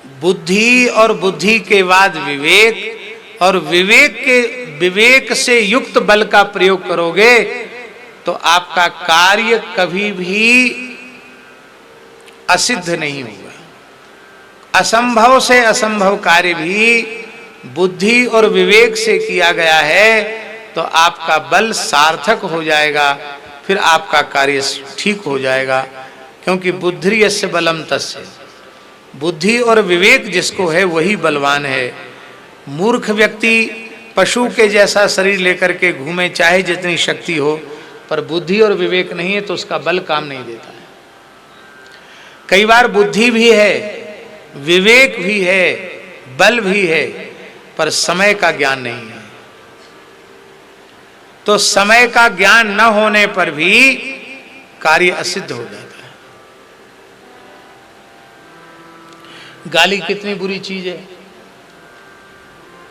बुद्धि और बुद्धि के बाद विवेक, और विवेक से युक्त बल का प्रयोग करोगे तो आपका कार्य कभी भी असिद्ध नहीं होगा। असंभव से असंभव कार्य भी बुद्धि और विवेक से किया गया है तो आपका बल सार्थक हो जाएगा, फिर आपका कार्य ठीक हो जाएगा। क्योंकि बुद्धि यस्य बलम तस्य, बुद्धि और विवेक जिसको है वही बलवान है। मूर्ख व्यक्ति पशु के जैसा शरीर लेकर के घूमे, चाहे जितनी शक्ति हो, पर बुद्धि और विवेक नहीं है तो उसका बल काम नहीं देता है। कई बार बुद्धि भी है, विवेक भी है, बल भी है, पर समय का ज्ञान नहीं है। तो समय का ज्ञान न होने पर भी कार्य असिद्ध हो जाता है। गाली कितनी बुरी चीज है।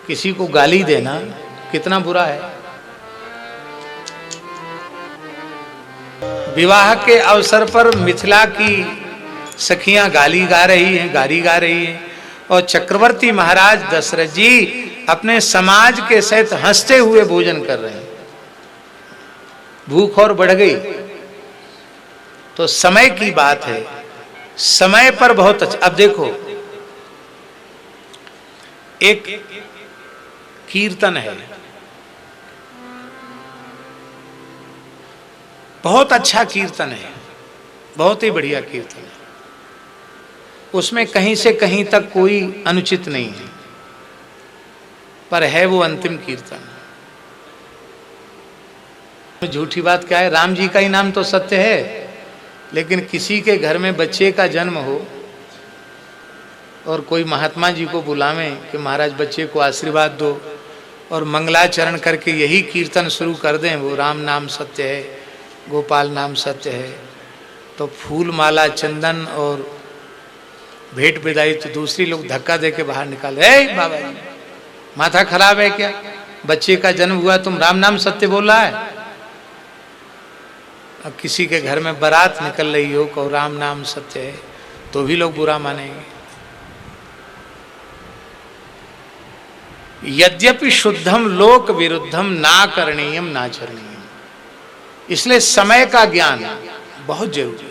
किसी को गाली देना कितना बुरा है। विवाह के अवसर पर मिथिला की सखियां गाली गा रही हैं, गाली गा रही हैं, और चक्रवर्ती महाराज दशरथ जी अपने समाज के सहित हंसते हुए भोजन कर रहे हैं। भूख और बढ़ गई तो समय की बात है, समय पर बहुत अच्छा। अब देखो, एक कीर्तन है, बहुत अच्छा कीर्तन है, बहुत ही बढ़िया कीर्तन है, उसमें कहीं से कहीं तक कोई अनुचित नहीं है, पर है वो अंतिम कीर्तन। झूठी बात क्या है, राम जी का ही नाम तो सत्य है, लेकिन किसी के घर में बच्चे का जन्म हो और कोई महात्मा जी को बुलावे कि महाराज बच्चे को आशीर्वाद दो, और मंगलाचरण करके यही कीर्तन शुरू कर दें, वो राम नाम सत्य है, गोपाल नाम सत्य है, तो फूल माला चंदन और भेंट विदाई तो दूसरी लोग धक्का दे के बाहर निकाले। ए बाबा जी, माथा खराब है क्या? बच्चे का जन्म हुआ, तुम राम नाम सत्य बोल रहा है। अब किसी के घर में बारात निकल रही हो, कहो राम नाम सत्य है, तो भी लोग बुरा मानेंगे। यद्यपि शुद्धम लोक विरुद्धम ना करणीयम ना चरणीयम, इसलिए समय का ज्ञान बहुत जरूरी है।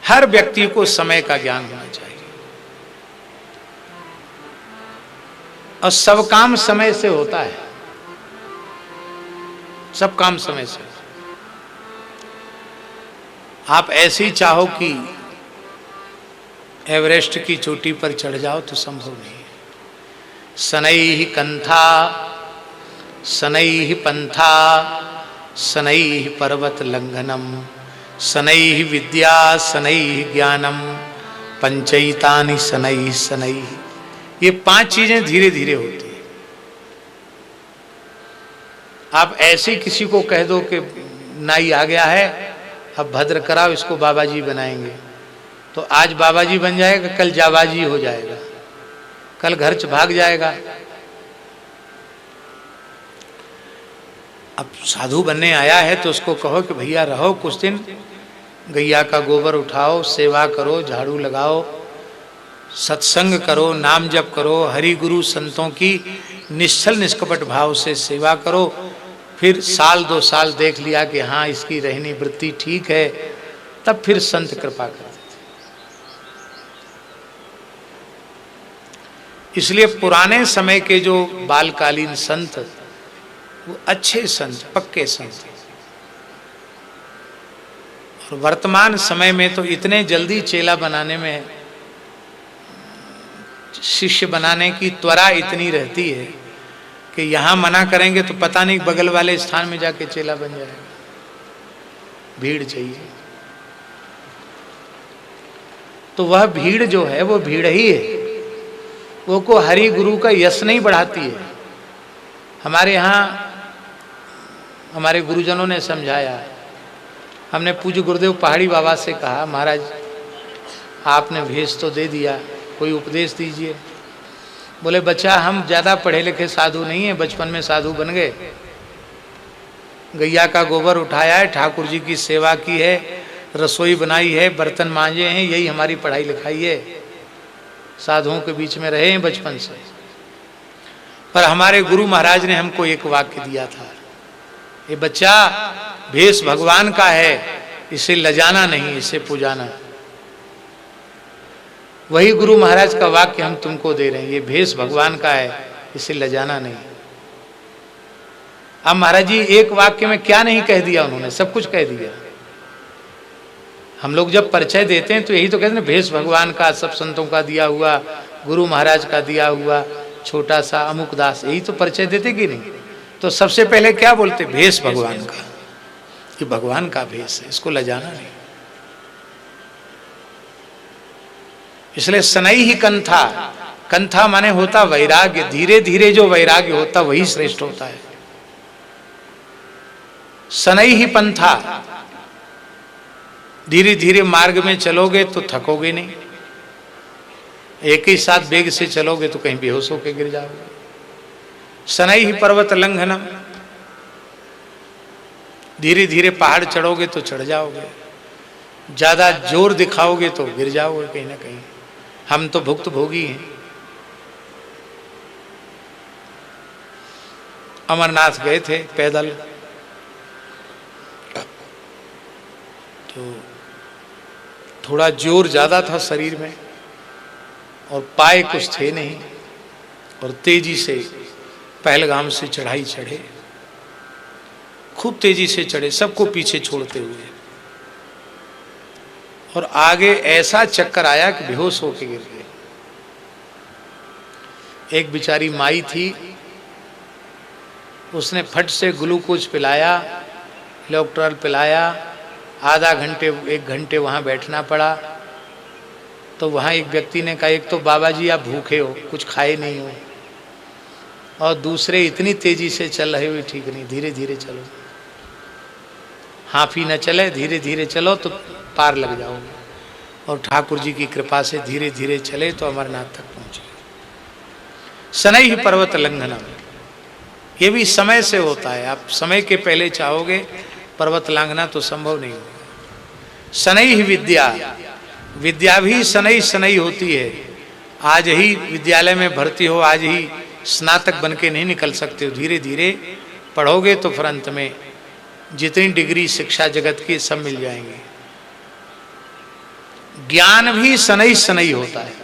हर व्यक्ति को समय का ज्ञान होना चाहिए, और सब काम समय से होता है, सब काम समय से। आप ऐसे ही चाहो कि एवरेस्ट की चोटी पर चढ़ जाओ तो संभव नहीं है। शनैः कंथा शनैः पंथा शनैः पर्वत लंघनम शनैः विद्या शनैः ज्ञानम पंचैतानि शनैः शनैः, ये 5 चीजें धीरे धीरे होती है। आप ऐसे किसी को कह दो कि नाई आ गया है, अब भद्र कराओ, इसको बाबा जी बनाएंगे, तो आज बाबा जी बन जाएगा, कल जाबाजी हो जाएगा, कल घर से भाग जाएगा। अब साधु बनने आया है तो उसको कहो कि भैया रहो कुछ दिन, गैया का गोबर उठाओ, सेवा करो, झाड़ू लगाओ, सत्संग करो, नाम जप करो, हरि गुरु संतों की निश्चल निष्कपट भाव से सेवा करो। फिर साल 2 साल देख लिया कि हाँ इसकी रहनी वृत्ति ठीक है, तब फिर संत कृपा करते थे। इसलिए पुराने समय के जो बालकालीन संत, वो अच्छे संत, पक्के संत। और वर्तमान समय में तो इतने जल्दी चेला बनाने में, शिष्य बनाने की त्वरा इतनी रहती है कि यहां मना करेंगे तो पता नहीं बगल वाले स्थान में जाके चेला बन जाएगा। भीड़ चाहिए, तो वह भीड़ जो है वो भीड़ ही है, वो को हरि गुरु का यश नहीं बढ़ाती है। हमारे यहाँ हमारे गुरुजनों ने समझाया, हमने पूज्य गुरुदेव पहाड़ी बाबा से कहा, महाराज आपने भेष तो दे दिया, कोई उपदेश दीजिए। बोले बच्चा हम ज़्यादा पढ़े लिखे साधु नहीं हैं, बचपन में साधु बन गए, गैया का गोबर उठाया है, ठाकुर जी की सेवा की है, रसोई बनाई है, बर्तन मांजे हैं, यही हमारी पढ़ाई लिखाई है। साधुओं के बीच में रहे हैं बचपन से। पर हमारे गुरु महाराज ने हमको एक वाक्य दिया था, ये बच्चा भेष भगवान का है, इसे लजाना नहीं, इसे पुजाना। वही गुरु महाराज का वाक्य हम तुमको दे रहे हैं, ये भेष भगवान का है, इसे लजाना नहीं। अब महाराज जी एक वाक्य में क्या नहीं कह दिया उन्होंने, सब कुछ कह दिया। हम लोग जब परिचय देते हैं तो यही तो कहते हैं, भेष भगवान का, सब संतों का दिया हुआ, गुरु महाराज का दिया हुआ, छोटा सा अमुक दास, यही तो परिचय देते कि नहीं। तो सबसे पहले क्या बोलते, भेष भगवान का, कि भगवान का भेष है, इसको लजाना नहीं। इसलिए सनई ही कंथा, कंथा माने होता वैराग्य, धीरे धीरे जो वैराग्य होता वही श्रेष्ठ होता है। सनई ही पंथा, धीरे धीरे मार्ग में चलोगे तो थकोगे नहीं, एक ही साथ वेग से चलोगे तो कहीं बेहोश होकर गिर जाओगे। सनई ही पर्वत लंघनम, धीरे धीरे पहाड़ चढ़ोगे तो चढ़ जाओगे, ज्यादा जोर दिखाओगे तो गिर जाओगे कहीं ना कहीं। हम तो भुक्त भोगी हैं। अमरनाथ गए थे पैदल, तो थोड़ा जोर ज्यादा था शरीर में और पाए कुछ थे नहीं, और तेजी से पहलगाम से चढ़ाई चढ़े, खूब तेजी से चढ़े, सबको पीछे छोड़ते हुए, और आगे ऐसा चक्कर आया कि बेहोश होके गिर गए। एक बेचारी माई थी, उसने फट से ग्लूकोज पिलाया, इलेक्ट्रॉल पिलाया, आधा घंटे 1 घंटे वहाँ बैठना पड़ा। तो वहाँ एक व्यक्ति ने कहा, एक तो बाबा जी आप भूखे हो, कुछ खाए नहीं हो, और दूसरे इतनी तेजी से चल रहे हुए ठीक नहीं, धीरे धीरे चलो, हाफी न चले, धीरे धीरे चलो तो पार लग जाओगे। और ठाकुर जी की कृपा से धीरे धीरे चले तो अमरनाथ तक पहुँचे। सनई ही पर्वत लंघनम, ये भी समय से होता है। आप समय के पहले चाहोगे पर्वत लांघना तो संभव नहीं होगा। सनई ही विद्या, विद्या भी सनई सनई होती है। आज ही विद्यालय में भर्ती हो, आज ही स्नातक बन के नहीं निकल सकते हो, धीरे धीरे पढ़ोगे तो फिर अंत में जितनी डिग्री शिक्षा जगत की सब मिल जाएंगे। ज्ञान भी सनई सनई होता है।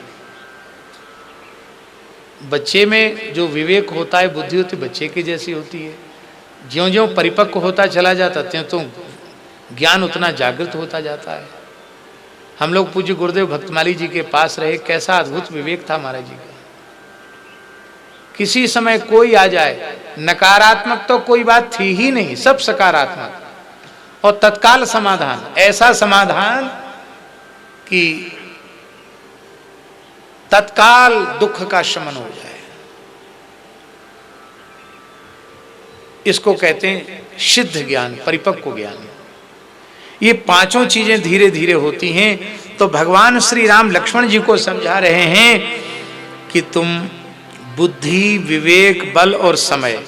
बच्चे में जो विवेक होता है, बुद्धि होती, बच्चे की जैसी होती है। ज्यों ज्यों परिपक्व होता चला जाता त्यों तो ज्ञान उतना जागृत होता जाता है। हम लोग पूज्य गुरुदेव भक्तमाली जी के पास रहे, कैसा अद्भुत विवेक था महाराज जी का। किसी समय कोई आ जाए, नकारात्मक तो कोई बात थी ही नहीं, सब सकारात्मक, और तत्काल समाधान, ऐसा समाधान कि तत्काल दुख का शमन हो जाए। इसको कहते हैं सिद्ध ज्ञान, परिपक्व ज्ञान। ये पांचों चीजें धीरे धीरे होती हैं। तो भगवान श्री राम लक्ष्मण जी को समझा रहे हैं कि तुम बुद्धि, विवेक, बल और समय,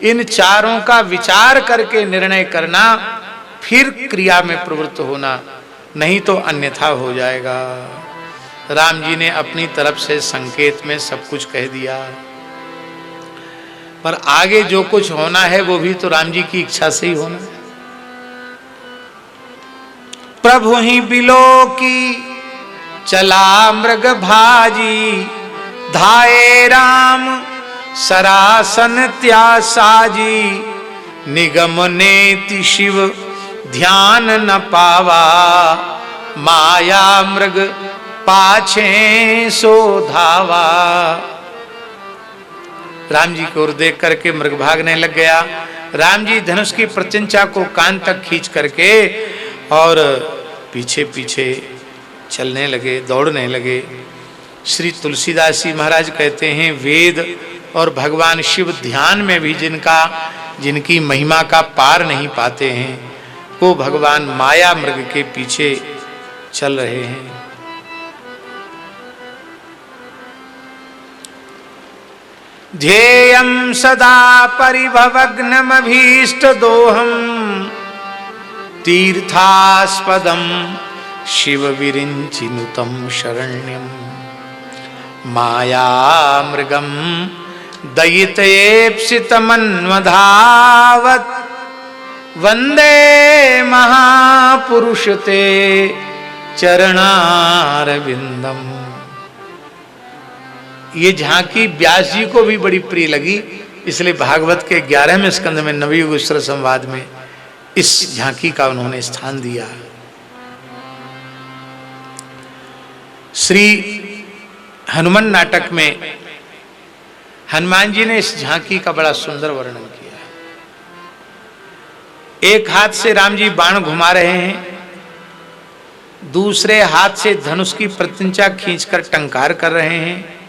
इन चारों का विचार करके निर्णय करना, फिर क्रिया में प्रवृत्त होना, नहीं तो अन्यथा हो जाएगा। राम जी ने अपनी तरफ से संकेत में सब कुछ कह दिया, पर आगे जो कुछ होना है वो भी तो राम जी की इच्छा से ही होना है। प्रभु ही बिलो की चला मृग भाजी, धाये राम सरासन त्यासाजी, निगम नेति शिव ध्यान न पावा, माया मृग पाछे सो धावा। राम जी को देख करके मृग भागने लग गया। राम जी धनुष की प्रत्यंचा को कान तक खींच करके और पीछे पीछे चलने लगे, दौड़ने लगे। श्री तुलसीदास जी महाराज कहते हैं, वेद और भगवान शिव ध्यान में भी जिनकी महिमा का पार नहीं पाते हैं, वो भगवान माया मृग के पीछे चल रहे हैं। ध्येयं सदा परिभवग्नमभीष्ट दोहम्, तीर्थास्पदम शिव विरिंचिनुतम शरण्यम माया मृगम दयितेप्सितमन्वधावत वंदे महापुरुष ते चरणारविंदम। ये झांकी व्यास जी को भी बड़ी प्रिय लगी, इसलिए भागवत के 11वें स्कंद में नवयुग ईश्वर संवाद में इस झांकी का उन्होंने स्थान दिया। श्री हनुमान नाटक में हनुमान जी ने इस झांकी का बड़ा सुंदर वर्णन किया। एक हाथ से राम जी बाण घुमा रहे हैं, दूसरे हाथ से धनुष की प्रत्यंचा खींचकर टंकार कर रहे हैं,